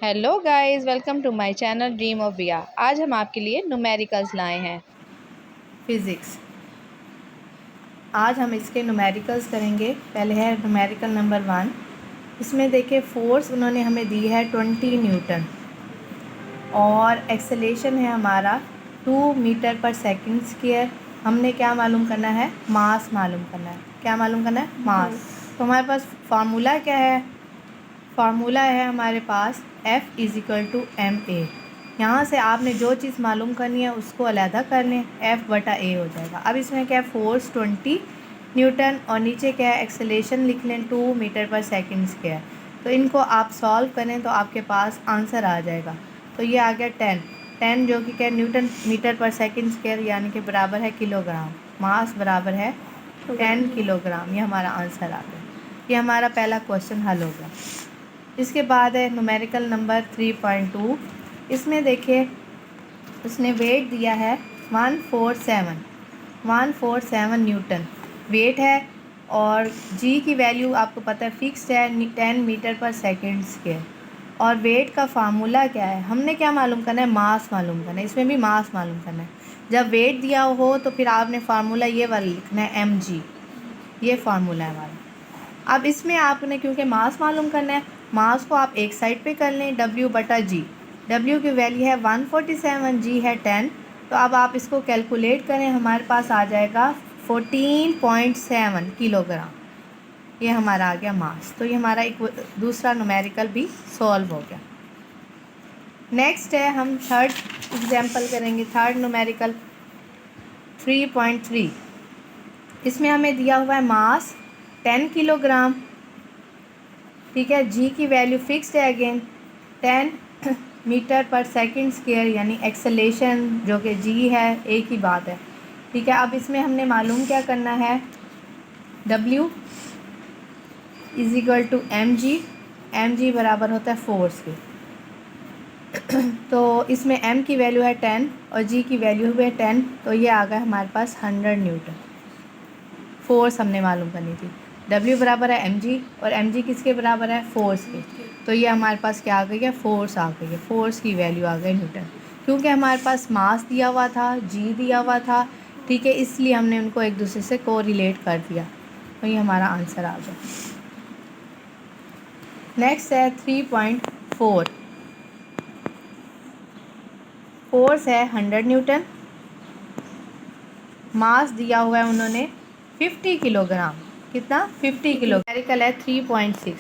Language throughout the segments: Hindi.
Hello guys, welcome to my channel dream of Biya. आज हम आपके लिए न्यूमेरिकल्स लाए हैं। फिज़िक्स। आज हम इसके न्यूमेरिकल्स करेंगे। पहले है न्यूमेरिकल नंबर 1। इसमें देखिए फोर्स उन्होंने हमें दी है 20 न्यूटन और एक्सेलेरेशन है हमारा 2 मीटर पर सेकंड स्क्वायर। हमने क्या मालूम करना है? मास मालूम करना है। क्या मालूम करना है? मास। तो हमारे पास फार्मूला क्या है? फार्मूला है हमारे पास F=ma। यहाँ से आपने जो चीज़ मालूम करनी है उसको अलहदा कर लें, F/a हो जाएगा। अब इसमें क्या है? फोर्स 20 न्यूटन और नीचे क्या है? एक्सेलेरेशन लिख लें 2 मीटर पर सेकंड स्क्वायर। तो इनको आप सॉल्व करें तो आपके पास आंसर आ जाएगा। तो ये आ गया 10 जो कि क्या है? न्यूटन मीटर पर सेकंड स्क्वायर, यानी कि बराबर है किलोग्राम। मास बराबर है 10 किलोग्राम। ये हमारा आंसर आ गया। ये हमारा पहला क्वेश्चन हल हो गया। इसके बाद है न्यूमेरिकल नंबर 3.2। इसमें देखिए उसने वेट दिया है 147 न्यूटन वेट है और जी की वैल्यू आपको पता है फिक्स्ड है 10 मीटर पर सेकंड स्क्वायर। और वेट का फार्मूला क्या है? हमने क्या मालूम करना है? मास मालूम करना है। इसमें भी मास मालूम करना है। जब वेट दिया हो तो फिर आपने फार्मूला ये वाला लिखना है mg। ये फार्मूला है हमारा। अब इसमें आपने क्योंकि मास मालूम करना है, मास को आप एक साइड पे कर लें, W/g। W की वैल्यू है 147, G है 10। तो अब आप इसको कैलकुलेट करें, हमारे पास आ जाएगा 14.7 किलोग्राम। ये हमारा आ गया मास। तो ये हमारा एक दूसरा न्यूमेरिकल भी सॉल्व हो गया। नेक्स्ट है हम थर्ड एग्जाम्पल करेंगे, थर्ड न्यूमेरिकल 3.3। इसमें हमें दिया हुआ है मास 10 किलोग्राम। ठीक है, जी की वैल्यू फिक्स्ड है अगेन 10 मीटर पर सेकंड स्क्वायर, यानी एक्सेलेरेशन जो कि जी है, एक ही बात है। ठीक है, अब इसमें हमने मालूम क्या करना है? W = mg। mg बराबर होता है फोर्स के। तो इसमें m की वैल्यू है 10 और g की वैल्यू है 10। तो ये आ गया हमारे पास 100 न्यूटन। फोर्स हमने मालूम करनी थी। W बराबर है mg और mg किसके बराबर है? फोर्स के। तो ये हमारे पास क्या आ गई है? फोर्स आ गई है। फोर्स की वैल्यू आ गई न्यूटन, क्योंकि हमारे पास मास दिया हुआ था, g दिया हुआ था। ठीक है, इसलिए हमने उनको एक दूसरे से कोरिलेट कर दिया। तो ये हमारा आंसर आ गया। नेक्स्ट है 3.4। फोर्स है 100 न्यूटन। मास दिया हुआ है उन्होंने 50 किलोग्राम। कितना? 50 किलो। न्यूमेरिकल है 3.6।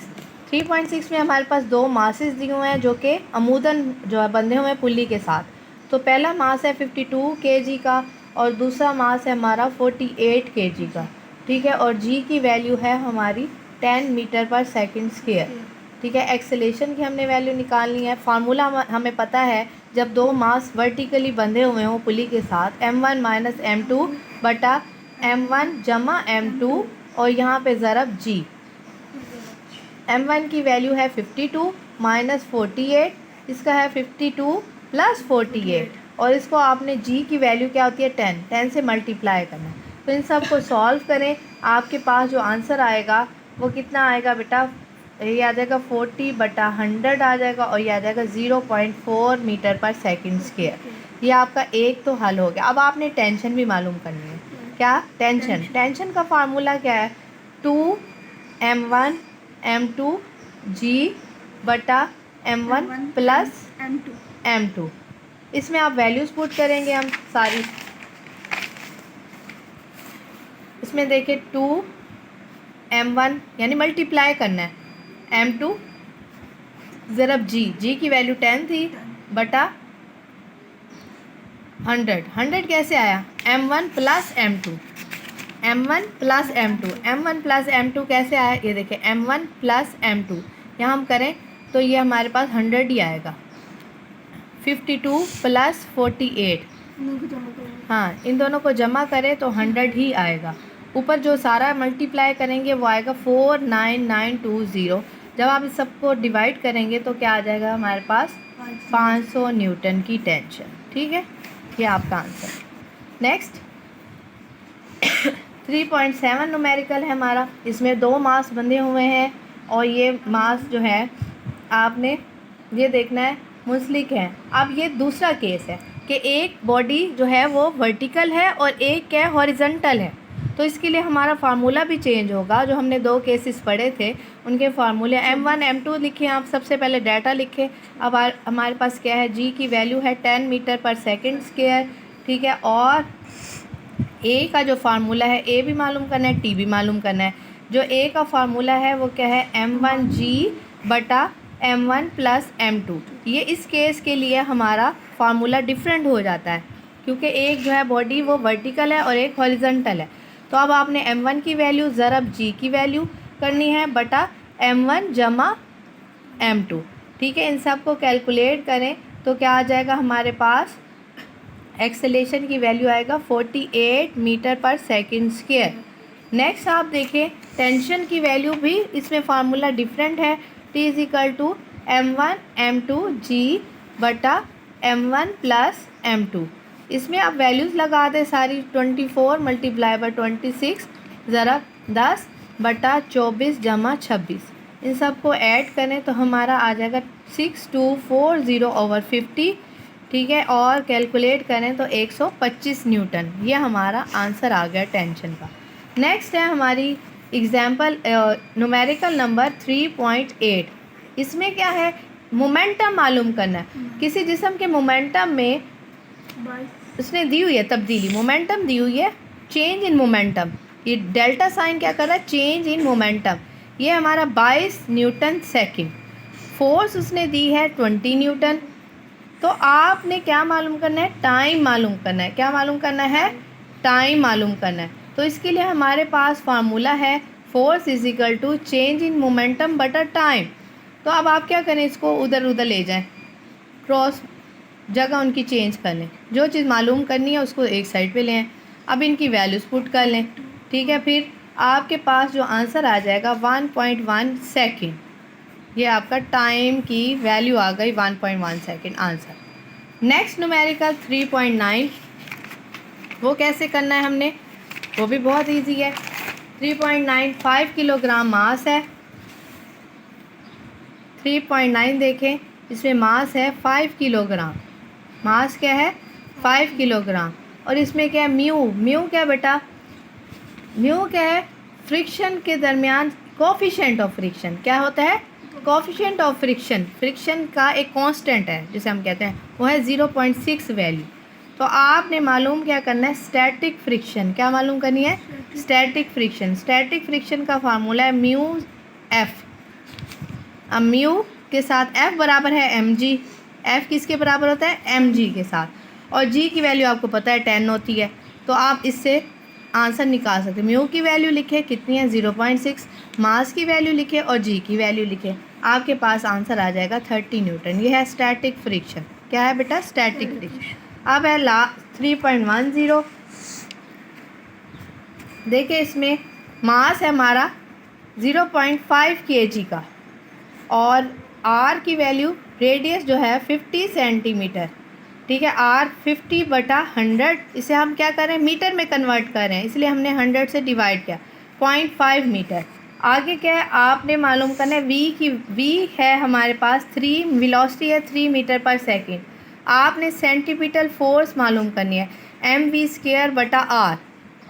3.6 में हमारे पास दो मासेस दिए हुए हैं जो कि अमूदन जो है बंधे हुए हैं पुल्ली के साथ। तो पहला मास है 52 kg का और दूसरा मास है हमारा 48 kg का। ठीक है, और जी की वैल्यू है हमारी 10 मीटर पर सेकंड स्क्वायर। ठीक है, एक्सेलेरेशन की हमने वैल्यू निकालनी है। फार्मूला हमें पता है, जब दो मास वर्टिकली बंधे हुए हों पुली के साथ, m1 - m2 बटा m1 जमा m2 और यहाँ पे ज़रब g। m1 की वैल्यू है 52 - 48, इसका है 52 + 48 और इसको आपने g की वैल्यू क्या होती है? 10 से मल्टीप्लाई करना है। तो इन सब को सॉल्व करें, आपके पास जो आंसर आएगा वो कितना आएगा बेटा? ये आ जाएगा 40/100 आ जाएगा और ये आ जाएगा 0.4 मीटर पर सेकंड स्क्वायर। ये आपका एक तो हल हो गया। अब आपने टेंशन भी मालूम करनी है। क्या? टेंशन का फार्मूला क्या है? 2m1 m2 g/m1 + m2। इसमें आप वैल्यूज़ पुट करेंगे हम सारी। इसमें देखिए 2m1 यानी मल्टीप्लाई करना है, m2 ज़रब जी की वैल्यू 10 थी बटा 100 कैसे आया? m1 + m2 कैसे आया? ये देखिए m1 + m2 यहाँ हम करें तो ये हमारे पास 100 ही आएगा। 52 + 48, हाँ, इन दोनों को जमा करें तो 100 ही आएगा। ऊपर जो सारा मल्टीप्लाई करेंगे वो आएगा 49920। जब आप इस सबको डिवाइड करेंगे तो क्या आ जाएगा हमारे पास? 500 न्यूटन की टेंशन। ठीक है, ये आपका आंसर। नेक्स्ट 3.7 न्यूमेरिकल है हमारा। इसमें दो मास बंधे हुए हैं और ये मास जो है आपने ये देखना है मुंसलिक है। अब ये दूसरा केस है कि एक बॉडी जो है वो वर्टिकल है और एक क्या है हॉरिजॉन्टल है, तो इसके लिए हमारा फार्मूला भी चेंज होगा। जो हमने दो केसेस पढ़े थे उनके फार्मूले M1 M2 लिखे, आप सबसे पहले डाटा लिखे। अब हमारे पास क्या है, जी की वैल्यू है 10 मीटर पर सेकेंड स्क्वायर, ठीक है। और ए का जो फार्मूला है, ए भी मालूम करना है, टी भी मालूम करना है। जो ए का फार्मूला है वो क्या है, M1G बटा M1 प्लस M2। ये इस केस के लिए हमारा फार्मूला डिफरेंट हो जाता है क्योंकि एक जो है बॉडी वो वर्टिकल है और एक हॉरिजॉन्टल है। तो अब आपने M1 की वैल्यू ज़रब G की वैल्यू करनी है बटा M1 जमा M2, ठीक है। इन सब को कैलकुलेट करें तो क्या आ जाएगा हमारे पास, एक्सेलेरेशन की वैल्यू आएगा 48 मीटर पर सेकंड स्क्वायर। नेक्स्ट आप देखें टेंशन की वैल्यू भी इसमें फार्मूला डिफरेंट है, T is equal to M1 M2 G बटा M1 प्लस M2। इसमें आप वैल्यूज़ लगा दें सारी, 24 मल्टीप्लाई बाई 26 ज़रा 10 बटा 24 जमा 26। इन सब को ऐड करें तो हमारा आ जाएगा 6240/50, ठीक है। और कैलकुलेट करें तो 125 न्यूटन। ये हमारा आंसर आ गया टेंशन का। नेक्स्ट है हमारी एग्जाम्पल न्यूमेरिकल नंबर 3.8। इसमें क्या है, मोमेंटम मालूम करना है। किसी जिस्म के मोमेंटम में उसने दी हुई है तब्दीली, मोमेंटम दी हुई है, चेंज इन मोमेंटम। ये डेल्टा साइन क्या कर रहा है, चेंज इन मोमेंटम। ये हमारा 22 न्यूटन सेकंड। फोर्स उसने दी है 20 न्यूटन। तो आपने क्या मालूम करना है, टाइम मालूम करना है। क्या मालूम करना है, टाइम मालूम करना है। तो इसके लिए हमारे पास फार्मूला है force is equal to change in momentum बटा टाइम। तो अब आप क्या करें, इसको उधर उधर ले जाएं, क्रॉस जगह उनकी चेंज कर लें। जो चीज़ मालूम करनी है उसको एक साइड पे लें। अब इनकी वैल्यूज़ पुट कर लें, ठीक है। फिर आपके पास जो आंसर आ जाएगा 1.1 सेकेंड। ये आपका टाइम की वैल्यू आ गई 1.1 सेकेंड आंसर। नेक्स्ट न्यूमेरिकल 3.9, वो कैसे करना है हमने, वो भी बहुत इजी है। 3.9 5 किलोग्राम मास है। 3.9 देखें, इसमें मास है 5 किलोग्राम। मास क्या है, 5 किलोग्राम। और इसमें क्या है, म्यू क्या है बेटा, म्यू क्या है, फ्रिक्शन के दरमियान कोफिशिएंट ऑफ फ्रिक्शन। क्या होता है, कोफिशिएंट ऑफ फ्रिक्शन। फ्रिक्शन का एक कांस्टेंट है जिसे हम कहते हैं, वो है 0.6 वैल्यू। तो आपने मालूम क्या करना है, स्टैटिक फ्रिक्शन। क्या मालूम करनी है, स्टैटिक फ्रिक्शन। स्टैटिक फ्रिक्शन का फार्मूला है म्यू एफ। अब म्यू के साथ एफ बराबर है mg। एफ किसके बराबर होता है, mg के साथ। और g की वैल्यू आपको पता है 10 होती है। तो आप इससे आंसर निकाल सकते हैं। म्यू की वैल्यू लिखे कितनी है, 0.6। मास की वैल्यू लिखे और g की वैल्यू लिखे, आपके पास आंसर आ जाएगा 30 न्यूटन। ये है स्टैटिक फ्रिक्शन। क्या है बेटा, स्टैटिक फ्रिक्शन। अब है 3.10। देखिए इसमें मास है हमारा 0.5 kg का और r की वैल्यू, रेडियस जो है 50 सेंटीमीटर, ठीक है। r 50/100, इसे हम क्या करें, मीटर में कन्वर्ट कर रहे हैं, इसलिए हमने 100 से डिवाइड किया, 0.5 मीटर। आगे क्या है, आपने मालूम करना है v है हमारे पास 3, वेलोसिटी है 3 मीटर पर सेकेंड। आपने सेंटीमीटर फोर्स मालूम करनी है, mv²/r।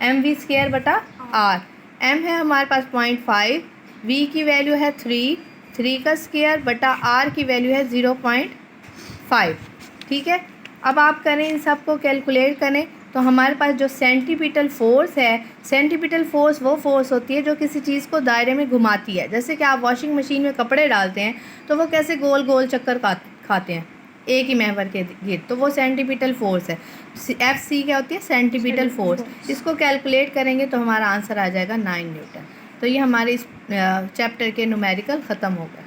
mv²/r। m है हमारे पास 0.5, v की वैल्यू है 3 का स्क्वायर बटा r की वैल्यू है 0.5, ठीक है। अब आप करें, इन सब को कैलकुलेट करें तो हमारे पास जो सेंटीपिटल फोर्स है, सेंटीपिटल फोर्स वो फोर्स होती है जो किसी चीज़ को दायरे में घुमाती है। जैसे कि आप वॉशिंग मशीन में कपड़े डालते हैं तो वो कैसे गोल गोल चक्कर खाते हैं एक ही महवर के गिर्द, तो वो सेंटीपिटल फोर्स है। FC क्या होती है, सेंटीपिटल फोर्स। इसको कैलकुलेट करेंगे तो हमारा आंसर आ जाएगा 9 न्यूटन। तो ये हमारे इस चैप्टर के न्यूमेरिकल ख़त्म हो गए।